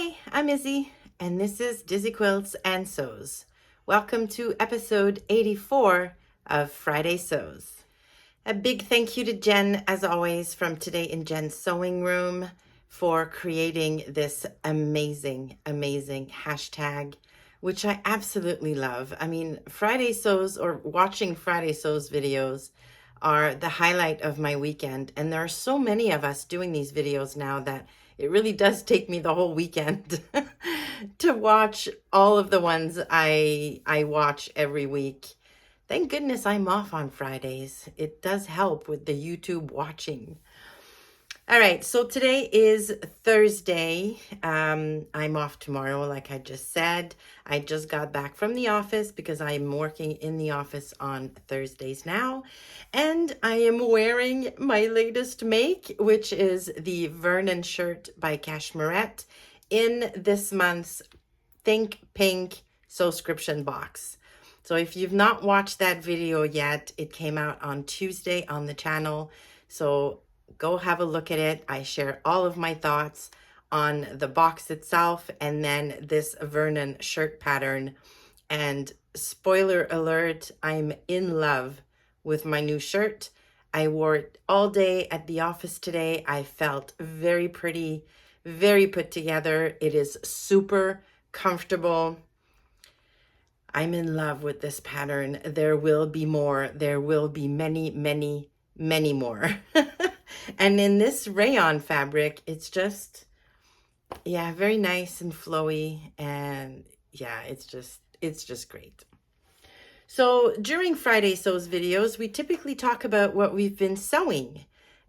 Hi, I'm Izzy, and this is Dizzy Quilts and Sews. Welcome to episode 84 of Friday Sews. A big thank you to Jen, as always, from Today in Jen's Sewing Room for creating this amazing hashtag, which I absolutely love. I mean, Friday Sews or watching Friday Sews videos are the highlight of my weekend, and there are so many of us doing these videos now that it really does take me the whole weekend to watch all of the ones I watch every week. Thank goodness I'm off on Fridays. It does help with the YouTube watching. All right, so today is Thursday. I'm off tomorrow, like I just said. I just got back from the office because I'm working in the office on Thursdays now. And I am wearing my latest make, which is the Vernon shirt by Cashmerette in this month's Think Pink subscription box. So if you've not watched that video yet, it came out on Tuesday on the channel. So go have a look at it. I share all of my thoughts on the box itself and then this Vernon shirt pattern. And spoiler alert, I'm in love with my new shirt. I wore it all day at the office today. I felt very pretty, very put together. It is super comfortable. I'm in love with this pattern. There will be more. There will be many more. And in this rayon fabric, it's just, yeah, very nice and flowy. And yeah, it's just great. So during Friday Sews videos, we typically talk about what we've been sewing.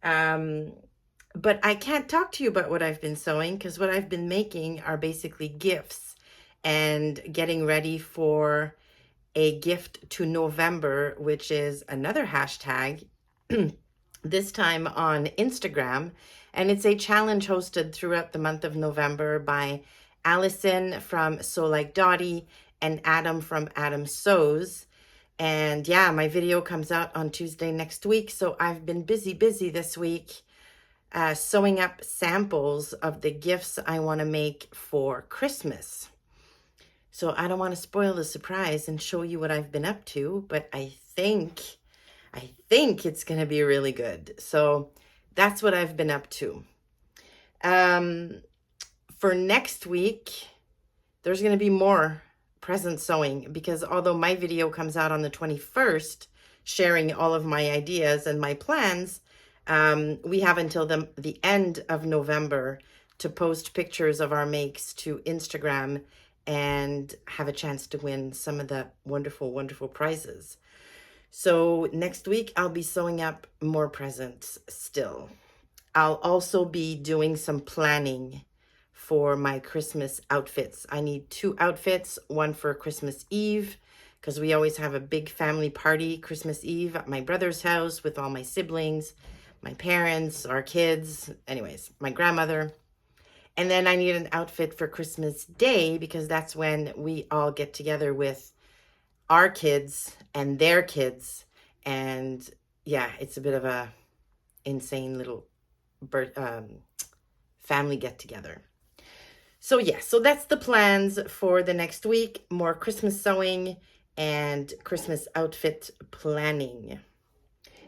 But I can't talk to you about what I've been sewing because what I've been making are basically gifts and getting ready for a gift to November, which is another hashtag, this time on Instagram. And it's a challenge hosted throughout the month of November by Allison from Sew Like Dottie and Adam from Adam Sews. And yeah, my video comes out on Tuesday next week. So I've been busy this week sewing up samples of the gifts I want to make for Christmas. So I don't want to spoil the surprise and show you what I've been up to, but I think it's going to be really good. So that's what I've been up to. For next week, there's going to be more present sewing because although my video comes out on the 21st, sharing all of my ideas and my plans, we have until the end of November to post pictures of our makes to Instagram and have a chance to win some of the wonderful prizes. So next week, I'll be sewing up more presents still. I'll also be doing some planning for my Christmas outfits. I need 2 outfits, one for Christmas Eve, because we always have a big family party Christmas Eve at my brother's house with all my siblings, my parents, our kids, anyways, my grandmother. And then I need an outfit for Christmas Day because that's when we all get together with our kids and their kids. And yeah, it's a bit of a insane little family get together. So yeah, so that's the plans for the next week. More Christmas sewing and Christmas outfit planning.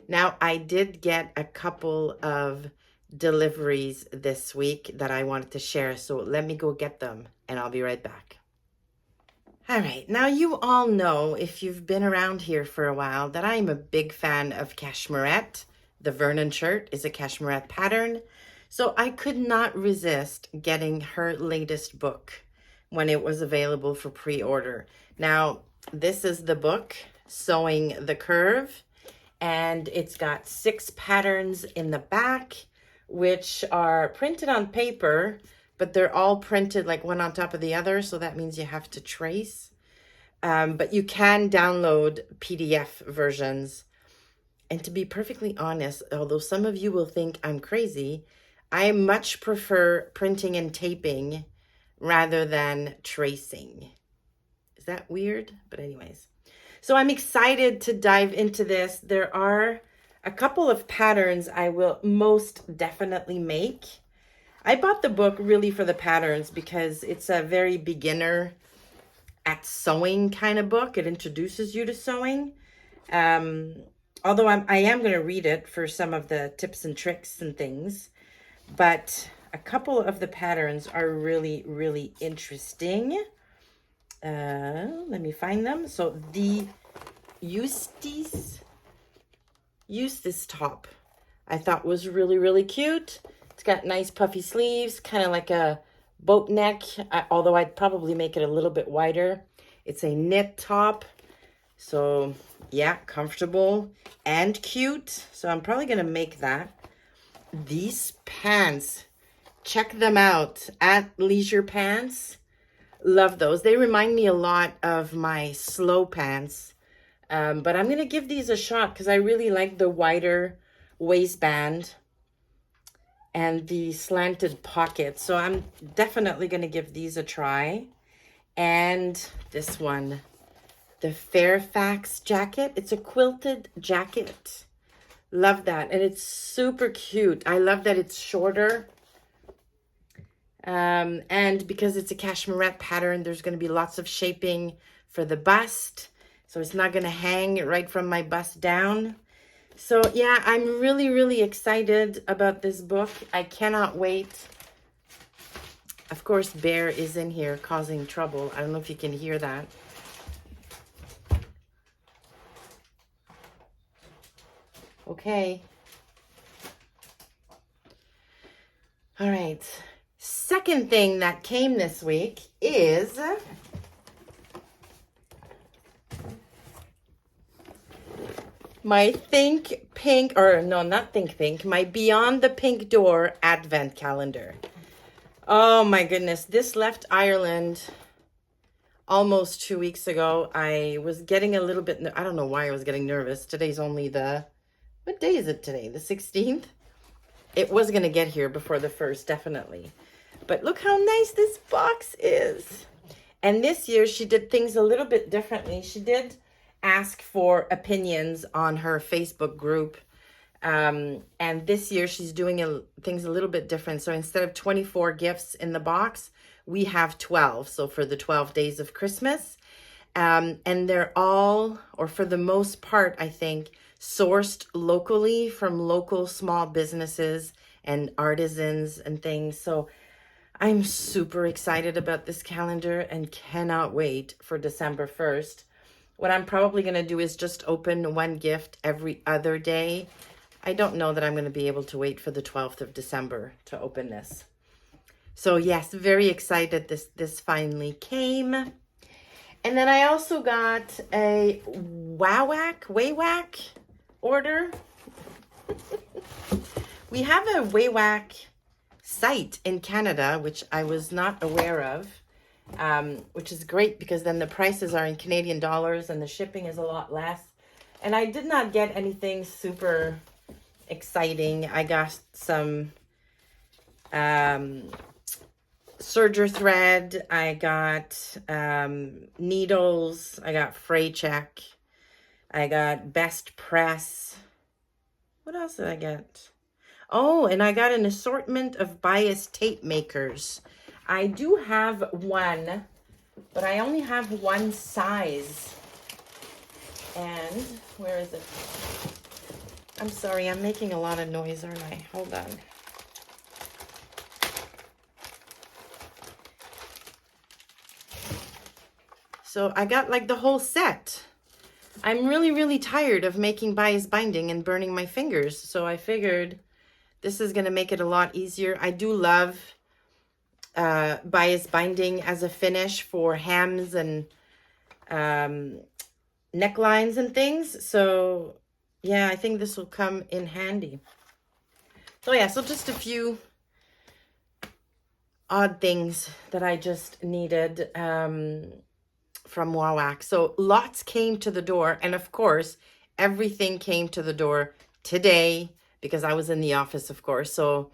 Now, I did get a couple of deliveries this week that I wanted to share. So let me go get them and I'll be right back. All right. Now you all know, if you've been around here for a while, that I'm a big fan of Cashmerette. The Vernon shirt is a Cashmerette pattern. So I could not resist getting her latest book when it was available for pre-order. Now, this is the book, Sewing the Curve, and it's got 6 patterns in the back, which are printed on paper, but they're all printed like one on top of the other. So that means you have to trace. But you can download PDF versions. And to be perfectly honest, although some of you will think I'm crazy, I much prefer printing and taping rather than tracing. Is that weird? But anyways. So I'm excited to dive into this. There are a couple of patterns I will most definitely make. I bought the book really for the patterns because it's a very beginner at sewing kind of book. It introduces you to sewing. Um, Although I am going to read it for some of the tips and tricks and things, but a couple of the patterns are really, really interesting. Let me find them. So the Eustace top I thought was really, really cute. It's got nice puffy sleeves, kind of like a boat neck, although I'd probably make it a little bit wider. It's a knit top. So yeah, comfortable and cute. So I'm probably going to make that. These pants, check them out at Leisure Pants. Love those. They remind me a lot of my slow pants. But I'm going to give these a shot because I really like the wider waistband and the slanted pockets. So I'm definitely going to give these a try. And this one, the Fairfax jacket. It's a quilted jacket. Love that. And it's super cute. I love that it's shorter. And because it's a cashmerette pattern, there's going to be lots of shaping for the bust. So it's not going to hang right from my bust down. So yeah, I'm really, really excited about this book. I cannot wait. Of course, Bear is in here causing trouble. I don't know if you can hear that. Okay. All right. Second thing that came this week is my Think Pink, or no, not Think Pink, my Beyond the Pink Door Advent Calendar. Oh my goodness, this left Ireland almost 2 weeks ago. I was getting a little bit, I don't know why I was getting nervous. Today's only what day is it today? The 16th? It was going to get here before the 1st, definitely. But look how nice this box is. And this year she did things a little bit differently. She did ask for opinions on her Facebook group. And this year she's doing things a little bit different. So instead of 24 gifts in the box, we have 12. So for the 12 days of Christmas. And they're all, or for the most part, I think, sourced locally from local small businesses and artisans and things. So I'm super excited about this calendar and cannot wait for December 1st. What I'm probably going to do is just open one gift every other day. I don't know that I'm going to be able to wait for the 12th of December to open this. So yes, very excited this finally came. And then I also got a Waywack order. We have a Waywack site in Canada, which I was not aware of, which is great because then the prices are in Canadian dollars and the shipping is a lot less. And I did not get anything super exciting. I got some serger thread. I got needles. I got fray check. I got best press. What else did I get? Oh, and I got an assortment of bias tape makers. I do have one, but I only have one size. And where is it? I'm sorry, I'm making a lot of noise, aren't I? Hold on. So I got like the whole set. I'm really, really tired of making bias binding and burning my fingers. So I figured this is going to make it a lot easier. I do love bias binding as a finish for hems and necklines and things. So yeah, I think this will come in handy. So yeah, so just a few odd things that I just needed from Waywack. So lots came to the door. And of course, everything came to the door today because I was in the office, of course. So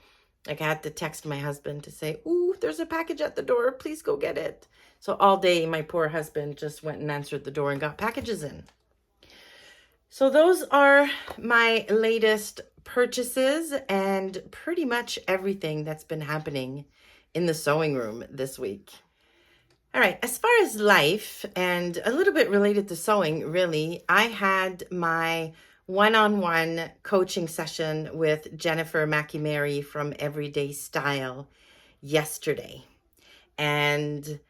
like I had to text my husband to say, ooh, there's a package at the door. Please go get it. So all day, my poor husband just went and answered the door and got packages in. So those are my latest purchases and pretty much everything that's been happening in the sewing room this week. All right, as far as life and a little bit related to sewing, really, I had my one-on-one coaching session with Jennifer McImary from Everyday Style yesterday. And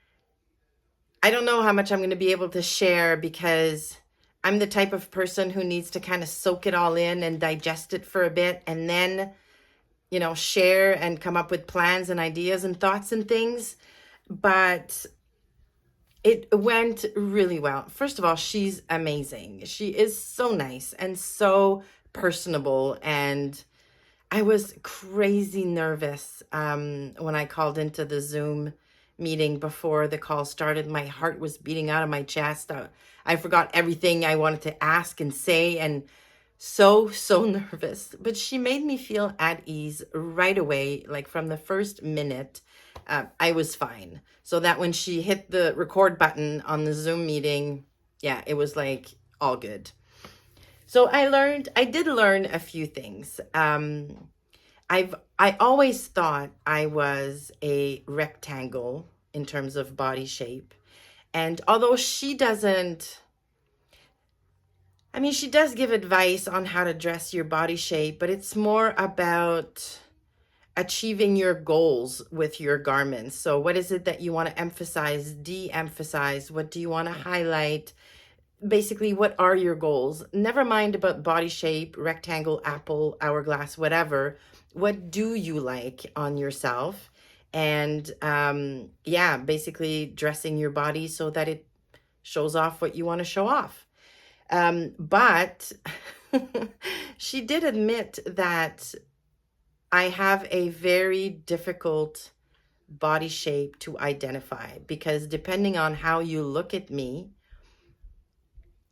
I don't know how much I'm going to be able to share because I'm the type of person who needs to kind of soak it all in and digest it for a bit and then, share and come up with plans and ideas and thoughts and things. But it went really well. First of all, she's amazing. She is so nice and so personable. And I was crazy nervous when I called into the Zoom meeting before the call started. My heart was beating out of my chest. I forgot everything I wanted to ask and say, and so nervous. But she made me feel at ease right away, like from the first minute. I was fine. So that when she hit the record button on the Zoom meeting, yeah, it was like all good. So I did learn a few things. I always thought I was a rectangle in terms of body shape. And although she doesn't, she does give advice on how to dress your body shape, but it's more about achieving your goals with your garments. So what is it that you want to emphasize, de-emphasize? What do you want to highlight? Basically, what are your goals? Never mind about body shape, rectangle, apple, hourglass, whatever. What do you like on yourself? And basically dressing your body so that it shows off what you want to show off. But she did admit that I have a very difficult body shape to identify because depending on how you look at me,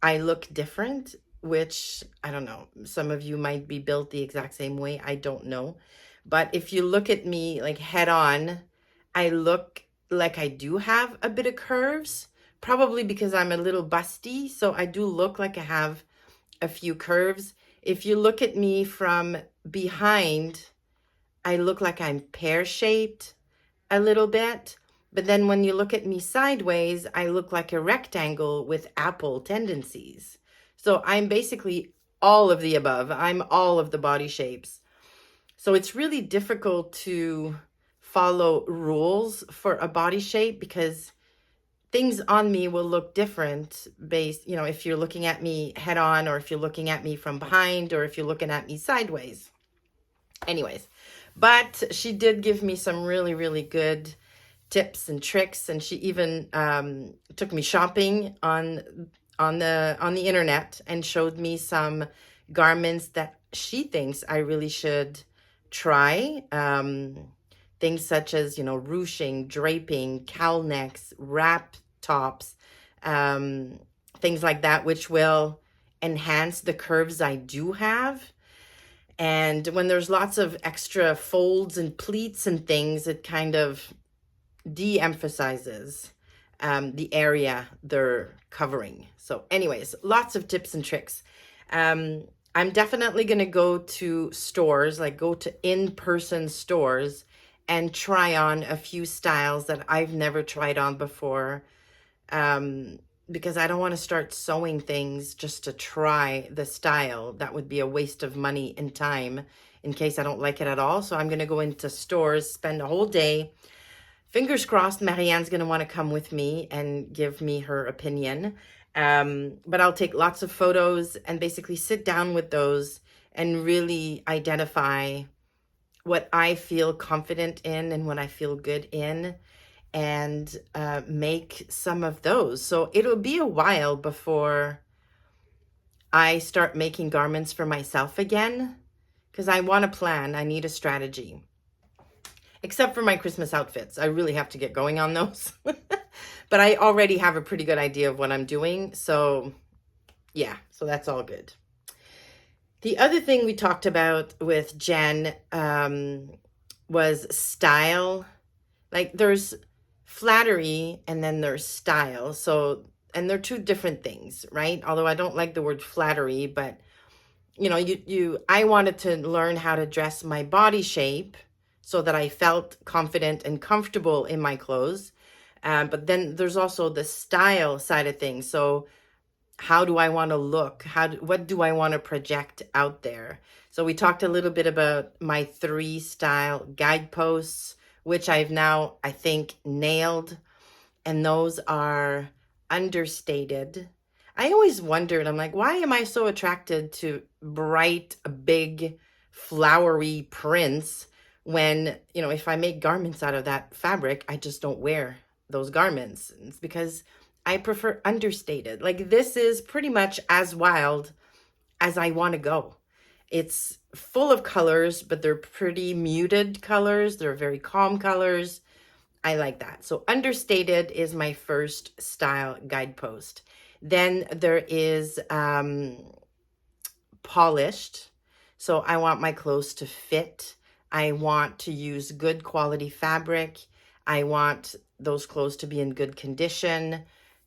I look different, which I don't know. Some of you might be built the exact same way. I don't know. But if you look at me like head on, I look like I do have a bit of curves, probably because I'm a little busty. So I do look like I have a few curves. If you look at me from behind, I look like I'm pear-shaped a little bit. But then when you look at me sideways, I look like a rectangle with apple tendencies. So I'm basically all of the above. I'm all of the body shapes. So it's really difficult to follow rules for a body shape because things on me will look different based, if you're looking at me head on or if you're looking at me from behind or if you're looking at me sideways. Anyways, but she did give me some really, really good tips and tricks, and she even took me shopping on the internet and showed me some garments that she thinks I really should try. Things such as ruching, draping, cowl necks, wrap tops, things like that, which will enhance the curves I do have. And when there's lots of extra folds and pleats and things, it kind of de-emphasizes the area they're covering. So anyways, lots of tips and tricks. I'm definitely going to go to stores, like go to in-person stores and try on a few styles that I've never tried on before. Because I don't want to start sewing things just to try the style. That would be a waste of money and time in case I don't like it at all. So I'm going to go into stores, spend a whole day. Fingers crossed, Marianne's going to want to come with me and give me her opinion. But I'll take lots of photos and basically sit down with those and really identify what I feel confident in and what I feel good in, and make some of those. So it'll be a while before I start making garments for myself again, because I want a plan. I need a strategy. Except for my Christmas outfits. I really have to get going on those. But I already have a pretty good idea of what I'm doing. So yeah, so that's all good. The other thing we talked about with Jen was style. Like there's flattery and then there's style. So and they're two different things, right? Although I don't like the word flattery, but I wanted to learn how to dress my body shape so that I felt confident and comfortable in my clothes. But then there's also the style side of things. So how do I want to look? What do I want to project out there? So we talked a little bit about my 3 style guideposts, which I've now, I think, nailed. And those are understated. I always wondered, I'm like, why am I so attracted to bright, big, flowery prints when, if I make garments out of that fabric, I just don't wear those garments. It's because I prefer understated. Like, this is pretty much as wild as I want to go. It's full of colors, but they're pretty muted colors. They're very calm colors. I like that. So understated is my first style guidepost. Then there is polished. So I want my clothes to fit. I want to use good quality fabric. I want those clothes to be in good condition.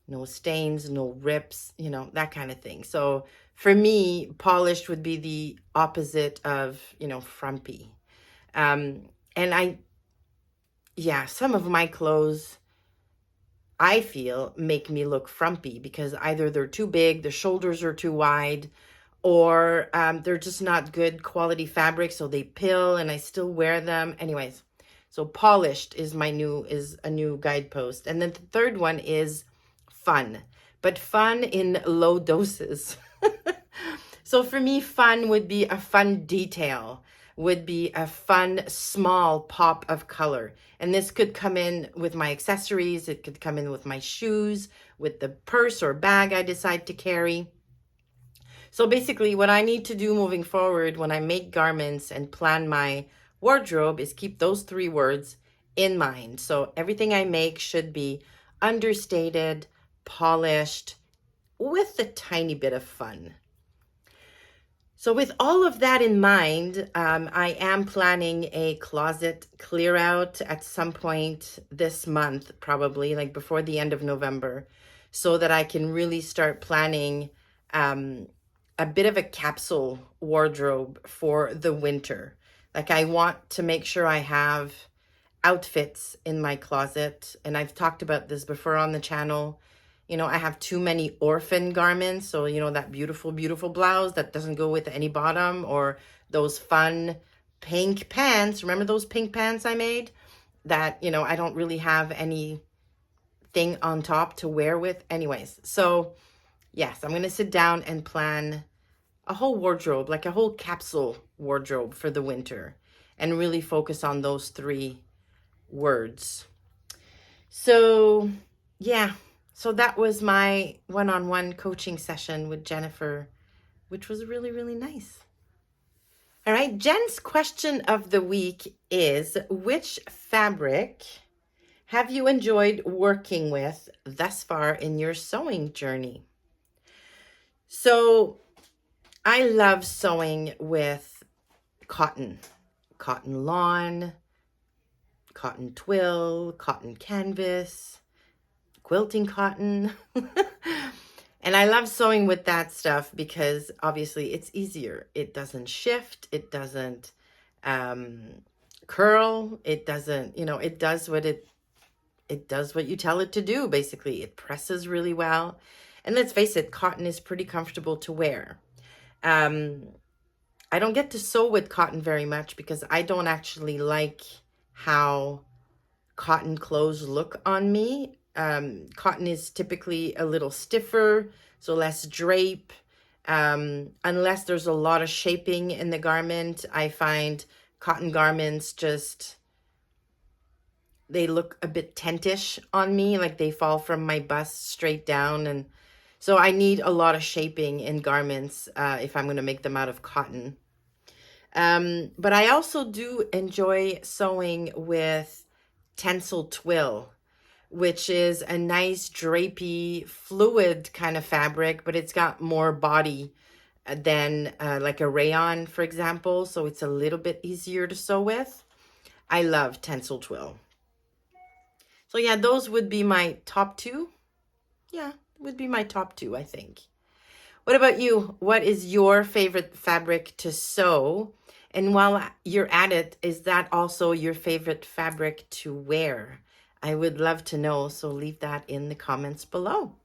No stains, no rips, that kind of thing. So for me, polished would be the opposite of, frumpy. And some of my clothes, I feel, make me look frumpy because either they're too big, the shoulders are too wide, or they're just not good quality fabric, so they pill and I still wear them. Anyways, so polished is a new guidepost. And then the third one is fun, but fun in low doses. So for me, fun would be a fun detail, would be a fun small pop of color. And this could come in with my accessories. It could come in with my shoes, with the purse or bag I decide to carry. So basically what I need to do moving forward when I make garments and plan my wardrobe is keep those 3 words in mind. So everything I make should be understated, polished, with a tiny bit of fun. So with all of that in mind, I am planning a closet clear out at some point this month, probably like before the end of November, so that I can really start planning a bit of a capsule wardrobe for the winter. Like, I want to make sure I have outfits in my closet. And I've talked about this before on the channel. I have too many orphan garments. So, that beautiful, beautiful blouse that doesn't go with any bottom, or those fun pink pants. Remember those pink pants I made that, I don't really have anything on top to wear with. Anyways, so yes, I'm going to sit down and plan a whole wardrobe, like a whole capsule wardrobe for the winter, and really focus on those 3 words. So yeah, so that was my one-on-one coaching session with Jennifer, which was really, really nice. All right, Jen's question of the week is, which fabric have you enjoyed working with thus far in your sewing journey? So I love sewing with cotton lawn, cotton twill, cotton canvas, quilting cotton. And I love sewing with that stuff because obviously it's easier. It doesn't shift. It doesn't curl. It doesn't, it does what you tell it to do. Basically, it presses really well. And let's face it, cotton is pretty comfortable to wear. I don't get to sew with cotton very much because I don't actually like how cotton clothes look on me. Cotton is typically a little stiffer, so less drape. Unless there's a lot of shaping in the garment, I find cotton garments they look a bit tentish on me, like they fall from my bust straight down. And so I need a lot of shaping in garments if I'm going to make them out of cotton. But I also do enjoy sewing with tencel twill, which is a nice drapey, fluid kind of fabric, but it's got more body than like a rayon, for example. So it's a little bit easier to sew with. I love tencel twill. So yeah, those would be my top 2. Yeah. would be my top two, I think. What about you? What is your favorite fabric to sew? And while you're at it, is that also your favorite fabric to wear? I would love to know, so leave that in the comments below.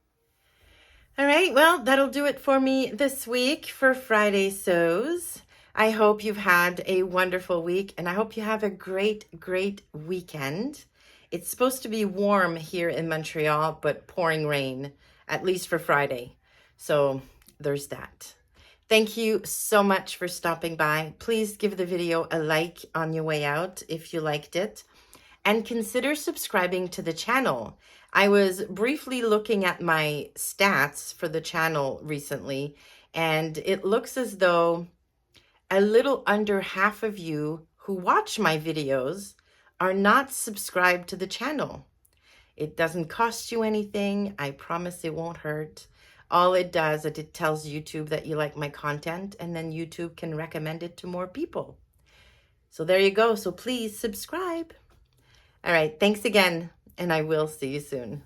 All right, well, that'll do it for me this week for Friday Sews. I hope you've had a wonderful week, and I hope you have a great, great weekend. It's supposed to be warm here in Montreal, but pouring rain, at least for Friday. So there's that. Thank you so much for stopping by. Please give the video a like on your way out if you liked it, and consider subscribing to the channel. I was briefly looking at my stats for the channel recently, and it looks as though a little under half of you who watch my videos are not subscribed to the channel. It doesn't cost you anything. I promise it won't hurt. All it does is it tells YouTube that you like my content, and then YouTube can recommend it to more people. So there you go. So please subscribe. All right, thanks again, and I will see you soon.